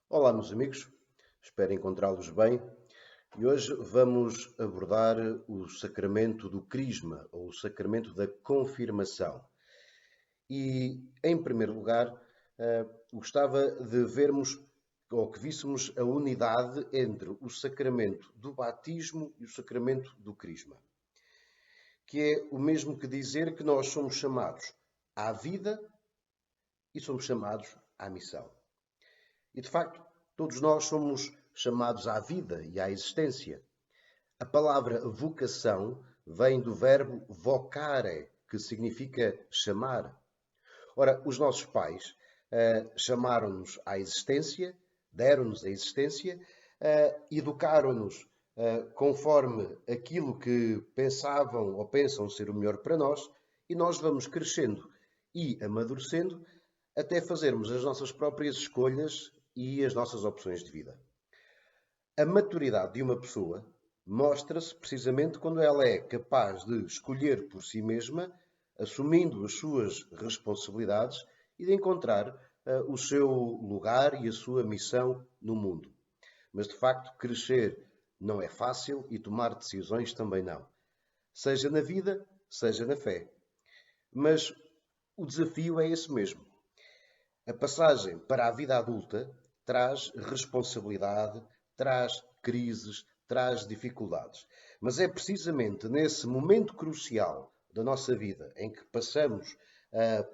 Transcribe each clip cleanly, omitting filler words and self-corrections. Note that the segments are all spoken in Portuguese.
Olá, meus amigos, espero encontrá-los bem e hoje vamos abordar o sacramento do Crisma, ou o sacramento da confirmação. E, em primeiro lugar, gostava de vermos, ou que víssemos a unidade entre o sacramento do batismo e o sacramento do Crisma, que é o mesmo que dizer que nós somos chamados à vida e somos chamados à missão. E, de facto, todos nós somos chamados à vida e à existência. A palavra vocação vem do verbo vocare, que significa chamar. Ora, os nossos pais chamaram-nos à existência, deram-nos a existência, educaram-nos conforme aquilo que pensavam ou pensam ser o melhor para nós, e nós vamos crescendo e amadurecendo até fazermos as nossas próprias escolhas e as nossas opções de vida. A maturidade de uma pessoa mostra-se precisamente quando ela é capaz de escolher por si mesma, assumindo as suas responsabilidades e de encontrar o seu lugar e a sua missão no mundo. Mas, de facto, crescer não é fácil e tomar decisões também não. Seja na vida, seja na fé. Mas o desafio é esse mesmo. A passagem para a vida adulta traz responsabilidade, traz crises, traz dificuldades. Mas é precisamente nesse momento crucial da nossa vida, em que passamos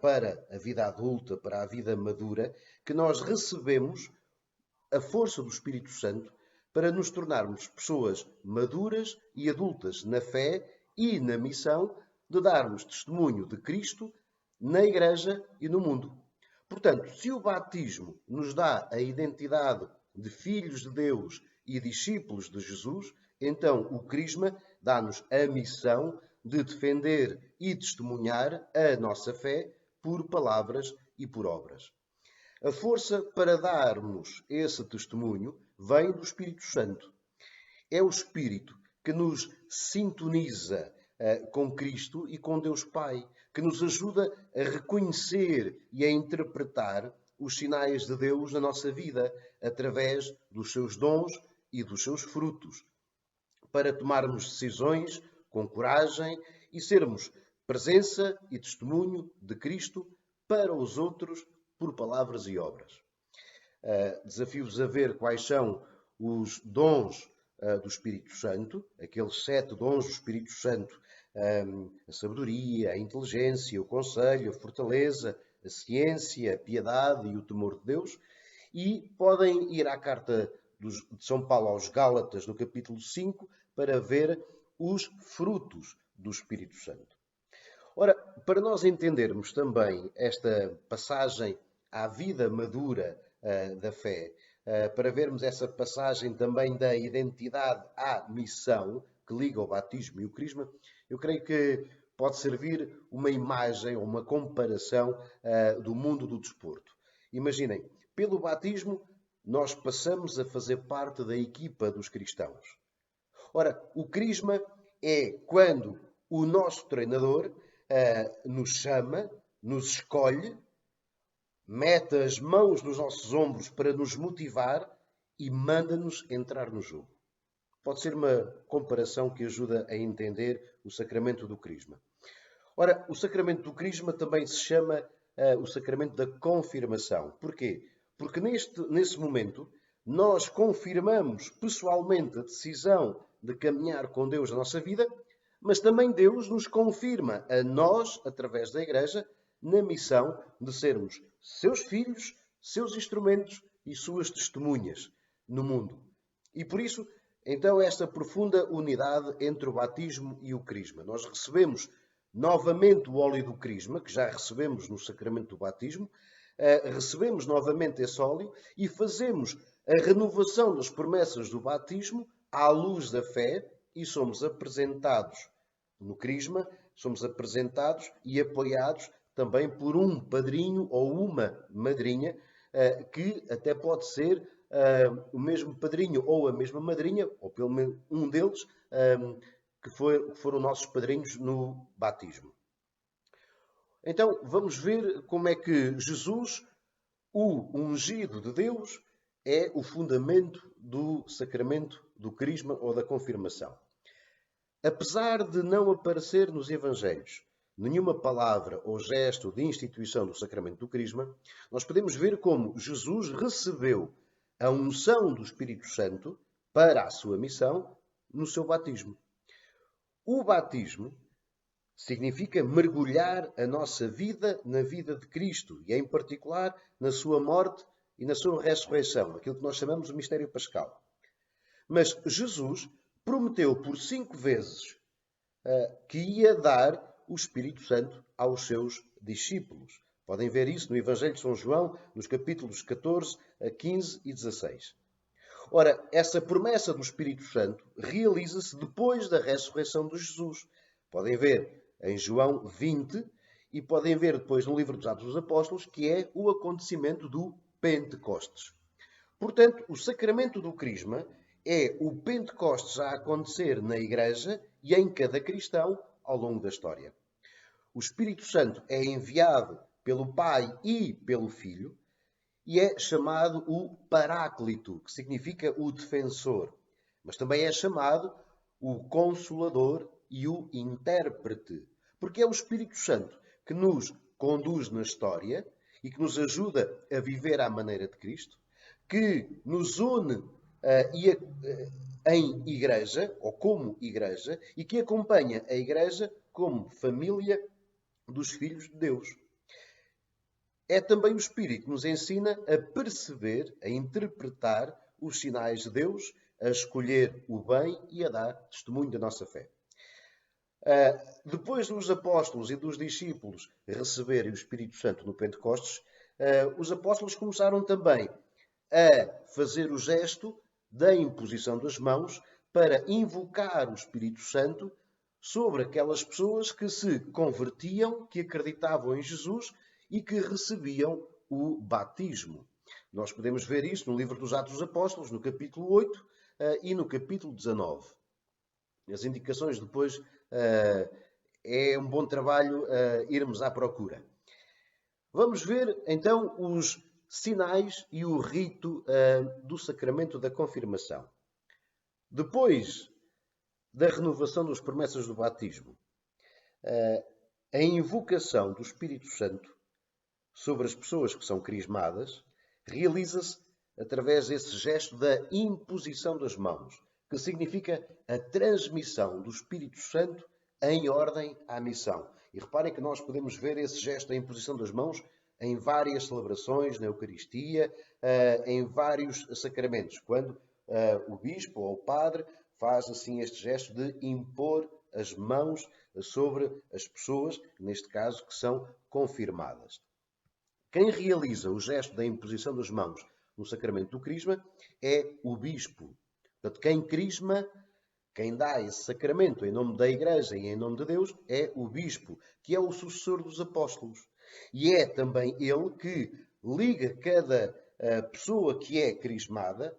para a vida adulta, para a vida madura, que nós recebemos a força do Espírito Santo para nos tornarmos pessoas maduras e adultas na fé e na missão de darmos testemunho de Cristo na Igreja e no mundo. Portanto, se o batismo nos dá a identidade de filhos de Deus e discípulos de Jesus, então o Crisma dá-nos a missão de defender e testemunhar a nossa fé por palavras e por obras. A força para darmos esse testemunho vem do Espírito Santo. É o Espírito que nos sintoniza com Cristo e com Deus Pai, que nos ajuda a reconhecer e a interpretar os sinais de Deus na nossa vida, através dos seus dons e dos seus frutos, para tomarmos decisões com coragem e sermos presença e testemunho de Cristo para os outros por palavras e obras. Desafio-vos a ver quais são os dons do Espírito Santo, aqueles 7 dons do Espírito Santo: a sabedoria, a inteligência, o conselho, a fortaleza, a ciência, a piedade e o temor de Deus. E podem ir à carta de São Paulo aos Gálatas, no capítulo 5, para ver os frutos do Espírito Santo. Ora, para nós entendermos também esta passagem à vida madura da fé, para vermos essa passagem também da identidade à missão, que liga o batismo e o crisma, eu creio que pode servir uma imagem ou uma comparação do mundo do desporto. Imaginem, pelo batismo nós passamos a fazer parte da equipa dos cristãos. Ora, o crisma é quando o nosso treinador nos chama, nos escolhe, mete as mãos nos nossos ombros para nos motivar e manda-nos entrar no jogo. Pode ser uma comparação que ajuda a entender o sacramento do crisma. Ora, o sacramento do crisma também se chama o sacramento da confirmação. Porquê? Porque nesse momento nós confirmamos pessoalmente a decisão de caminhar com Deus na nossa vida, mas também Deus nos confirma a nós, através da Igreja, na missão de sermos seus filhos, seus instrumentos e suas testemunhas no mundo. E por isso, então, esta profunda unidade entre o batismo e o crisma. Nós recebemos novamente o óleo do crisma, que já recebemos no sacramento do batismo, recebemos novamente esse óleo e fazemos a renovação das promessas do batismo à luz da fé e somos apresentados no crisma, somos apresentados e apoiados também por um padrinho ou uma madrinha, que até pode ser o mesmo padrinho ou a mesma madrinha, ou pelo menos um deles, que foram nossos padrinhos no batismo. Então, vamos ver como é que Jesus, o ungido de Deus, é o fundamento do sacramento do crisma ou da confirmação. Apesar de não aparecer nos Evangelhos nenhuma palavra ou gesto de instituição do sacramento do crisma, nós podemos ver como Jesus recebeu a unção do Espírito Santo para a sua missão no seu batismo. O batismo significa mergulhar a nossa vida na vida de Cristo e, em particular, na sua morte e na sua ressurreição, aquilo que nós chamamos de mistério pascal. Mas Jesus prometeu por 5 vezes que ia dar o Espírito Santo aos seus discípulos. Podem ver isso no Evangelho de São João, nos capítulos 14, 15 e 16. Ora, essa promessa do Espírito Santo realiza-se depois da ressurreição de Jesus. Podem ver em João 20 e podem ver depois no livro dos Atos dos Apóstolos, que é o acontecimento do Pentecostes. Portanto, o sacramento do crisma é o Pentecostes a acontecer na Igreja e em cada cristão ao longo da história. O Espírito Santo é enviado pelo Pai e pelo Filho e é chamado o Paráclito, que significa o defensor, mas também é chamado o Consolador e o Intérprete, porque é o Espírito Santo que nos conduz na história e que nos ajuda a viver à maneira de Cristo, que nos une em igreja, ou como igreja, e que acompanha a igreja como família dos filhos de Deus. É também o Espírito que nos ensina a perceber, a interpretar os sinais de Deus, a escolher o bem e a dar testemunho da nossa fé. Depois dos apóstolos e dos discípulos receberem o Espírito Santo no Pentecostes, os apóstolos começaram também a fazer o gesto da imposição das mãos para invocar o Espírito Santo sobre aquelas pessoas que se convertiam, que acreditavam em Jesus e que recebiam o batismo. Nós podemos ver isso no livro dos Atos dos Apóstolos, no capítulo 8 e no capítulo 19. As indicações depois é um bom trabalho irmos à procura. Vamos ver então os sinais e o rito do sacramento da confirmação. Depois da renovação das promessas do batismo, a invocação do Espírito Santo sobre as pessoas que são crismadas realiza-se através desse gesto da imposição das mãos, que significa a transmissão do Espírito Santo em ordem à missão. E reparem que nós podemos ver esse gesto da imposição das mãos em várias celebrações, na Eucaristia, em vários sacramentos, quando o bispo ou o padre faz assim este gesto de impor as mãos sobre as pessoas, neste caso, que são confirmadas. Quem realiza o gesto da imposição das mãos no sacramento do crisma é o bispo. Portanto, quem crisma, quem dá esse sacramento em nome da Igreja e em nome de Deus, é o bispo, que é o sucessor dos apóstolos. E é também ele que liga cada pessoa que é crismada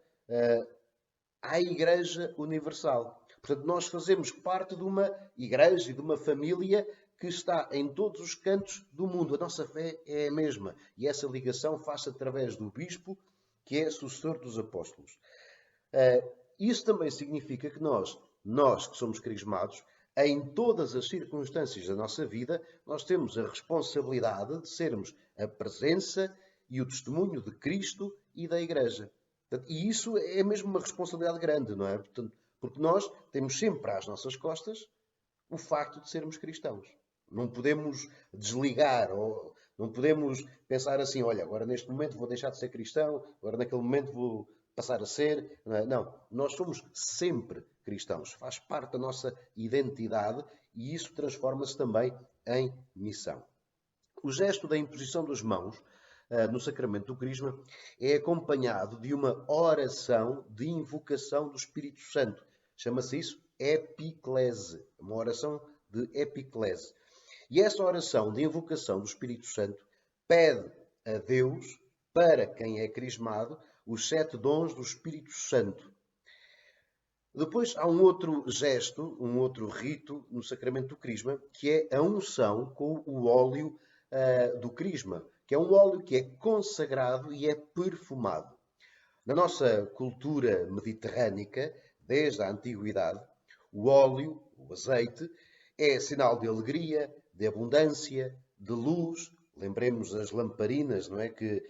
à Igreja Universal. Portanto, nós fazemos parte de uma igreja e de uma família que está em todos os cantos do mundo. A nossa fé é a mesma. E essa ligação faz-se através do bispo, que é sucessor dos apóstolos. Isso também significa que nós que somos crismados, em todas as circunstâncias da nossa vida, nós temos a responsabilidade de sermos a presença e o testemunho de Cristo e da Igreja. E isso é mesmo uma responsabilidade grande, não é? Portanto, porque nós temos sempre às nossas costas o facto de sermos cristãos. Não podemos desligar, ou não podemos pensar assim, olha, agora neste momento vou deixar de ser cristão, agora naquele momento vou passar a ser. Não, nós somos sempre cristãos. Faz parte da nossa identidade e isso transforma-se também em missão. O gesto da imposição das mãos no sacramento do crisma é acompanhado de uma oração de invocação do Espírito Santo. Chama-se isso epiclese, uma oração de epiclese. E essa oração de invocação do Espírito Santo pede a Deus, para quem é crismado, os 7 dons do Espírito Santo. Depois há um outro gesto, um outro rito no sacramento do crisma, que é a unção com o óleo do crisma, que é um óleo que é consagrado e é perfumado. Na nossa cultura mediterrânica, desde a antiguidade, o óleo, o azeite, é sinal de alegria, de abundância, de luz. Lembremos as lamparinas, não é, que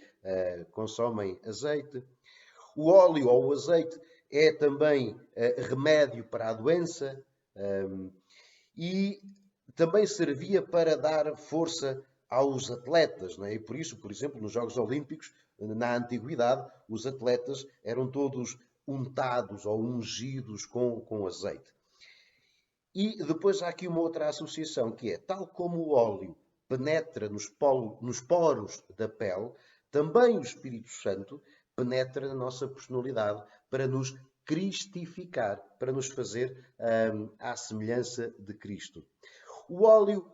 consomem azeite. O óleo ou o azeite é também remédio para a doença e também servia para dar força aos atletas, não é? E por isso, por exemplo, nos Jogos Olímpicos, na antiguidade, os atletas eram todos untados ou ungidos com azeite. E depois há aqui uma outra associação, que é, tal como o óleo penetra nos poros da pele, também o Espírito Santo penetra na nossa personalidade para nos cristificar, para nos fazer à semelhança de Cristo. O óleo,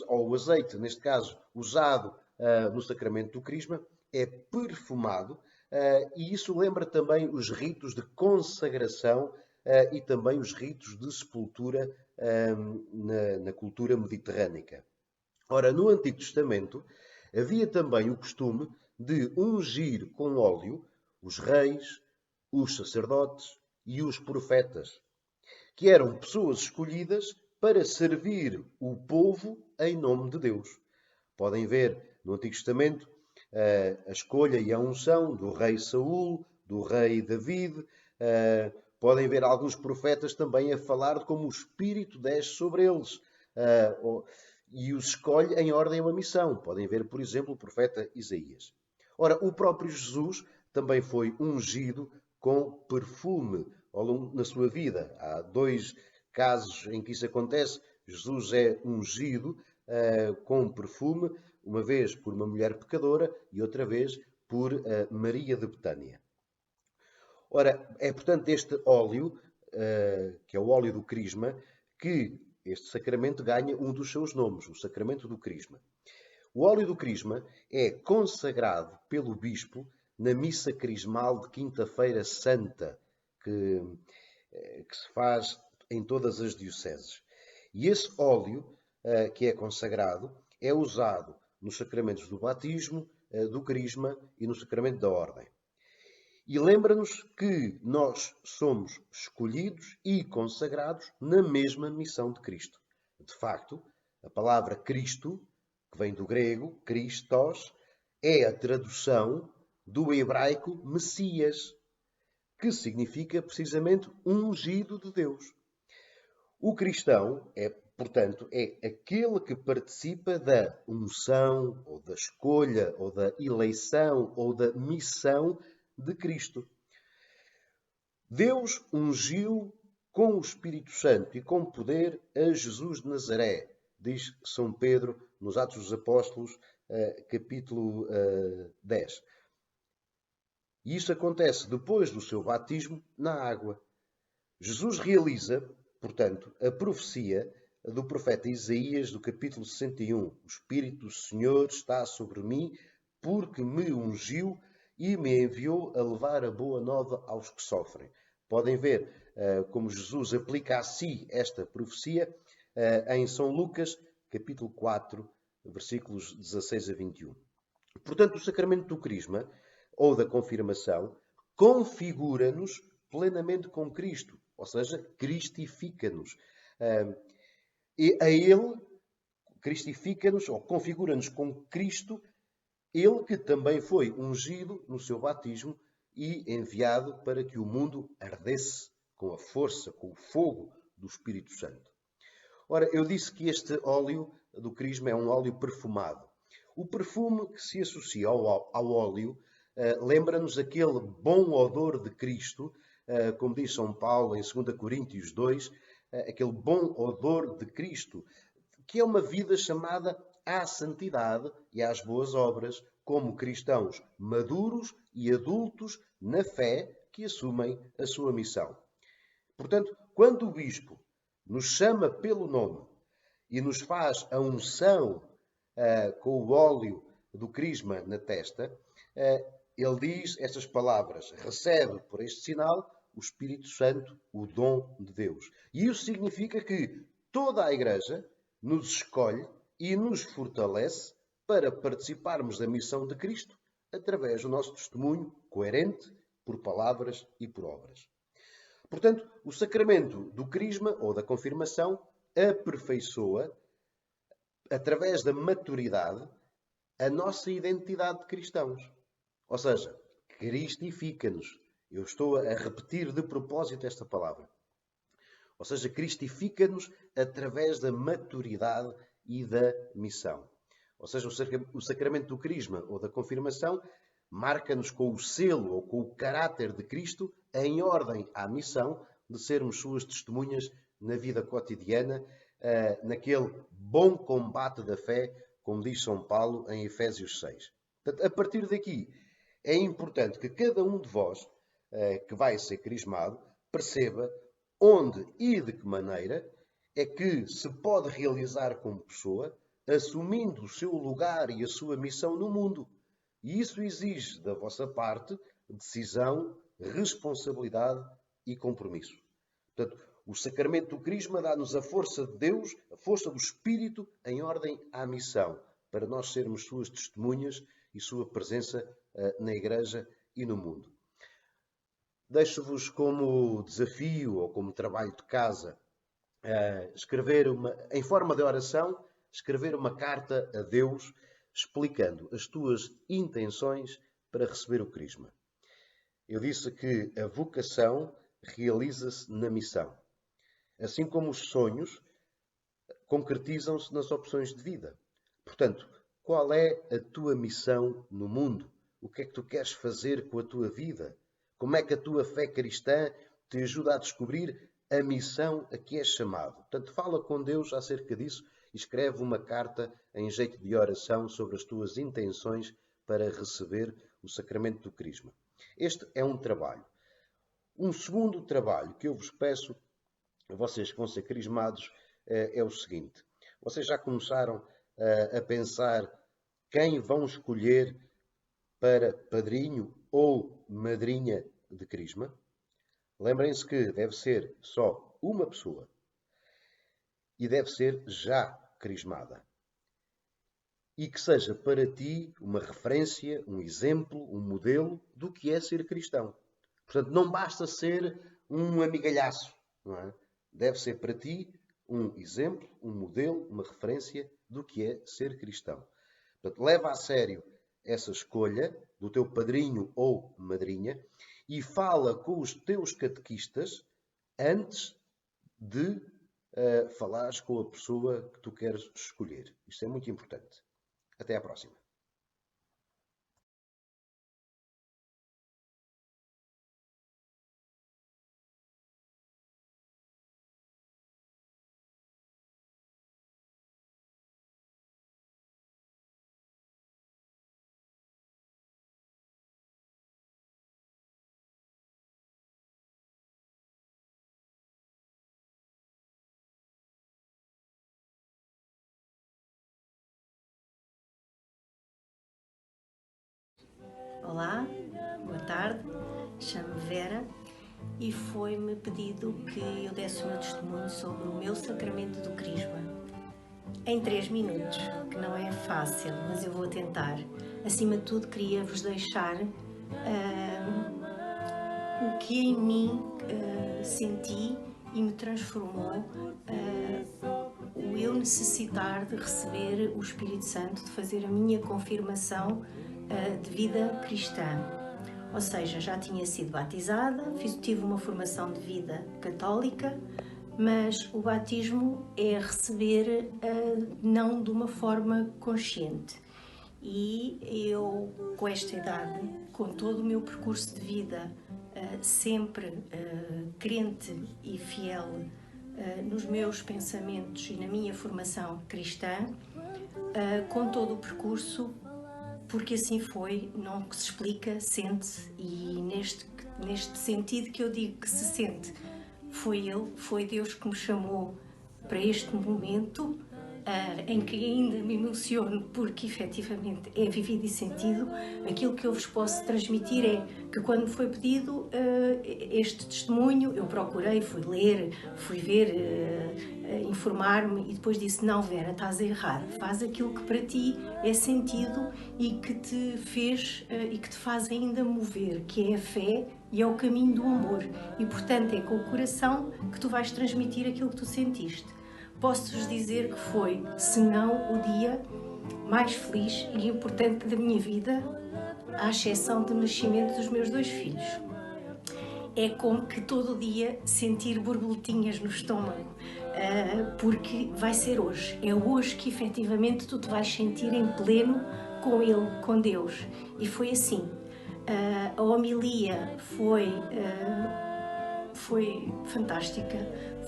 ou o azeite, neste caso, usado no sacramento do crisma, é perfumado e isso lembra também os ritos de consagração e também os ritos de sepultura na cultura mediterrânica. Ora, no Antigo Testamento havia também o costume de ungir com óleo os reis, os sacerdotes e os profetas, que eram pessoas escolhidas para servir o povo em nome de Deus. Podem ver no Antigo Testamento a escolha e a unção do rei Saul, do rei David. Podem ver alguns profetas também a falar de como o Espírito desce sobre eles e os escolhe em ordem a uma missão. Podem ver, por exemplo, o profeta Isaías. Ora, o próprio Jesus também foi ungido com perfume ao longo na sua vida. Há 2 casos em que isso acontece. Jesus é ungido com perfume, uma vez por uma mulher pecadora e outra vez por Maria de Betânia. Ora, é portanto este óleo, que é o óleo do crisma, que este sacramento ganha um dos seus nomes, o sacramento do crisma. O óleo do crisma é consagrado pelo bispo na missa crismal de Quinta-feira Santa, que se faz em todas as dioceses. E esse óleo que é consagrado, é usado nos sacramentos do batismo, do crisma e no sacramento da ordem. E lembra-nos que nós somos escolhidos e consagrados na mesma missão de Cristo. De facto, a palavra Cristo, que vem do grego, Christos, é a tradução do hebraico Messias, que significa precisamente ungido de Deus. O cristão portanto, é aquele que participa da unção, ou da escolha, ou da eleição, ou da missão de Cristo. Deus ungiu com o Espírito Santo e com poder a Jesus de Nazaré, diz São Pedro nos Atos dos Apóstolos, capítulo 10. E isso acontece depois do seu batismo na água. Jesus realiza, portanto, a profecia do profeta Isaías, do capítulo 61. O Espírito do Senhor está sobre mim, porque me ungiu e me enviou a levar a boa nova aos que sofrem. Podem ver como Jesus aplica a si esta profecia em São Lucas, capítulo 4, versículos 16 a 21. Portanto, o sacramento do crisma, ou da confirmação, configura-nos plenamente com Cristo, ou seja, cristifica-nos. E a Ele, cristifica-nos, ou configura-nos com Cristo, Ele que também foi ungido no seu batismo e enviado para que o mundo ardesse com a força, com o fogo do Espírito Santo. Ora, eu disse que este óleo do crisma é um óleo perfumado. O perfume que se associa ao óleo lembra-nos aquele bom odor de Cristo, como diz São Paulo em 2 Coríntios 2, aquele bom odor de Cristo, que é uma vida chamada à santidade e às boas obras, como cristãos maduros e adultos na fé que assumem a sua missão. Portanto, quando o Bispo nos chama pelo nome e nos faz a unção com o óleo do crisma na testa, ele diz estas palavras: recebe por este sinal o Espírito Santo, o dom de Deus. E isso significa que toda a Igreja nos escolhe e nos fortalece para participarmos da missão de Cristo através do nosso testemunho coerente por palavras e por obras. Portanto, o sacramento do crisma ou da confirmação aperfeiçoa, através da maturidade, a nossa identidade de cristãos. Ou seja, cristifica-nos. Eu estou a repetir de propósito esta palavra. Ou seja, cristifica-nos através da maturidade e da missão. Ou seja, o sacramento do crisma ou da confirmação marca-nos com o selo ou com o caráter de Cristo em ordem à missão de sermos suas testemunhas na vida cotidiana, naquele bom combate da fé, como diz São Paulo em Efésios 6. Portanto, a partir daqui, é importante que cada um de vós, que vai ser crismado, perceba onde e de que maneira é que se pode realizar como pessoa, assumindo o seu lugar e a sua missão no mundo. E isso exige da vossa parte decisão, responsabilidade e compromisso. Portanto, o sacramento do crisma dá-nos a força de Deus, a força do Espírito em ordem à missão, para nós sermos suas testemunhas e sua presença na Igreja e no mundo. Deixo-vos como desafio ou como trabalho de casa escrever em forma de oração, escrever uma carta a Deus explicando as tuas intenções para receber o crisma. Eu disse que a vocação realiza-se na missão, assim como os sonhos concretizam-se nas opções de vida. Portanto, qual é a tua missão no mundo? O que é que tu queres fazer com a tua vida? Como é que a tua fé cristã te ajuda a descobrir a missão a que és chamado? Portanto, fala com Deus acerca disso e escreve uma carta em jeito de oração sobre as tuas intenções para receber o sacramento do crisma. Este é um trabalho. Um segundo trabalho que eu vos peço, a vocês que vão ser crismados, é o seguinte. Vocês já começaram a pensar quem vão escolher para padrinho ou madrinha de crisma? Lembrem-se que deve ser só uma pessoa e deve ser já crismada. E que seja para ti uma referência, um exemplo, um modelo do que é ser cristão. Portanto, não basta ser um amigalhaço, não é? Deve ser para ti um exemplo, um modelo, uma referência do que é ser cristão. Portanto, leva a sério essa escolha do teu padrinho ou madrinha e fala com os teus catequistas antes de falares com a pessoa que tu queres escolher. Isto é muito importante. Até à próxima. Olá, boa tarde, chamo-me Vera e foi-me pedido que eu desse o meu testemunho sobre o meu sacramento do Crisma. Em 3 minutos, que não é fácil, mas eu vou tentar. Acima de tudo, queria vos deixar o que em mim senti e me transformou o eu necessitar de receber o Espírito Santo, de fazer a minha confirmação de vida cristã. Ou seja, já tinha sido batizada, tive uma formação de vida católica, mas o batismo é receber não de uma forma consciente. E eu, com esta idade, com todo o meu percurso de vida, sempre crente e fiel nos meus pensamentos e na minha formação cristã, com todo o percurso, porque assim foi, não se explica, sente-se, e neste sentido que eu digo que se sente, foi Ele, foi Deus que me chamou para este momento, em que ainda me emociono, porque efetivamente é vivido e sentido. Aquilo que eu vos posso transmitir é que quando me foi pedido este testemunho, eu procurei, fui ler, fui ver, informar-me e depois disse: não, Vera, estás a errar, faz aquilo que para ti é sentido e que te fez e que te faz ainda mover, que é a fé e é o caminho do amor, e portanto é com o coração que tu vais transmitir aquilo que tu sentiste. Posso-vos dizer que foi, se não o dia mais feliz e importante da minha vida, à exceção do nascimento dos meus 2 filhos. É como que todo dia sentir borboletinhas no estômago, porque vai ser hoje. É hoje que efetivamente tu te vais sentir em pleno com Ele, com Deus. E foi assim. A homilia foi fantástica,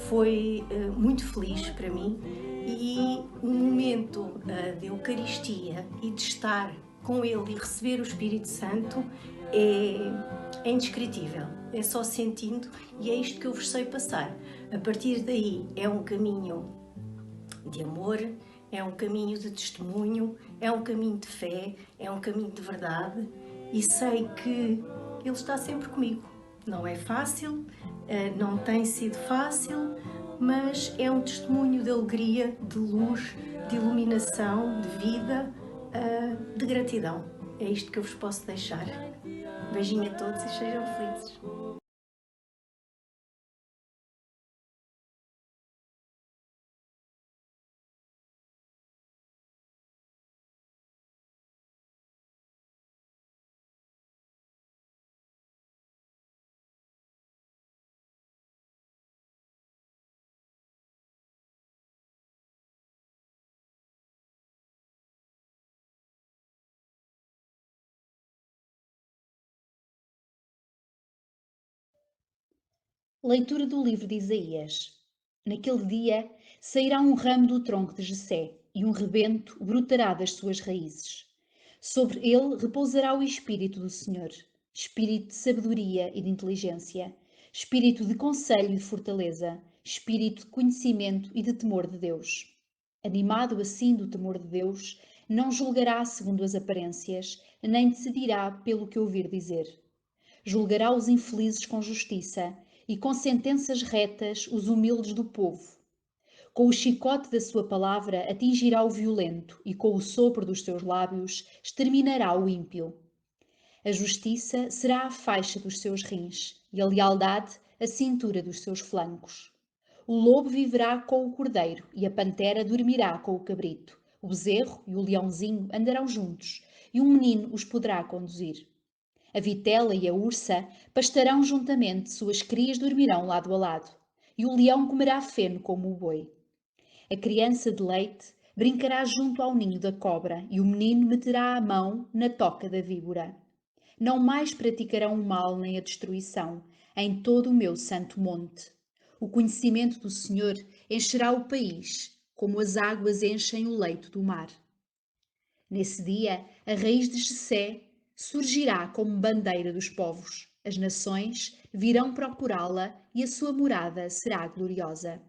foi muito feliz para mim, e o momento de Eucaristia e de estar com Ele e receber o Espírito Santo é indescritível, é só sentindo, e é isto que eu vos sei passar. A partir daí é um caminho de amor, é um caminho de testemunho, é um caminho de fé, é um caminho de verdade, e sei que Ele está sempre comigo. Não é fácil, não tem sido fácil, mas é um testemunho de alegria, de luz, de iluminação, de vida, de gratidão. É isto que eu vos posso deixar. Beijinho a todos e sejam felizes. Leitura do livro de Isaías. Naquele dia sairá um ramo do tronco de Jessé, e um rebento brotará das suas raízes. Sobre ele repousará o Espírito do Senhor, Espírito de sabedoria e de inteligência, Espírito de conselho e de fortaleza, Espírito de conhecimento e de temor de Deus. Animado assim do temor de Deus, não julgará segundo as aparências, nem decidirá pelo que ouvir dizer. Julgará os infelizes com justiça e com sentenças retas os humildes do povo. Com o chicote da sua palavra atingirá o violento e com o sopro dos seus lábios exterminará o ímpio. A justiça será a faixa dos seus rins e a lealdade a cintura dos seus flancos. O lobo viverá com o cordeiro e a pantera dormirá com o cabrito. O bezerro e o leãozinho andarão juntos e um menino os poderá conduzir. A vitela e a ursa pastarão juntamente, suas crias dormirão lado a lado, e o leão comerá feno como o boi. A criança de leite brincará junto ao ninho da cobra, e o menino meterá a mão na toca da víbora. Não mais praticarão o mal nem a destruição em todo o meu santo monte. O conhecimento do Senhor encherá o país, como as águas enchem o leito do mar. Nesse dia, a raiz de Jessé surgirá como bandeira dos povos. As nações virão procurá-la e a sua morada será gloriosa.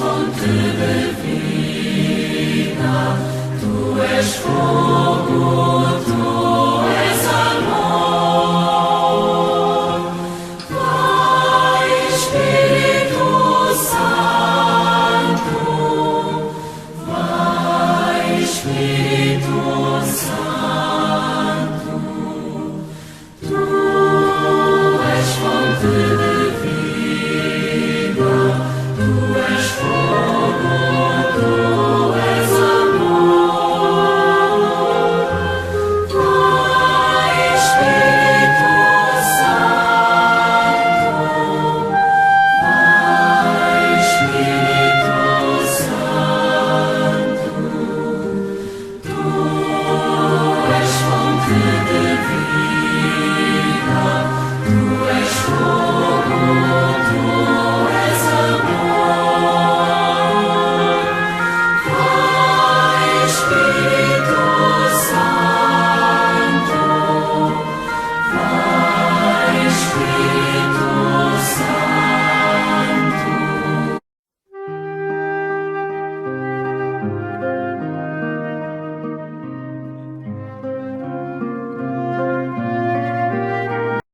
Fonte de vida, tu és fogo.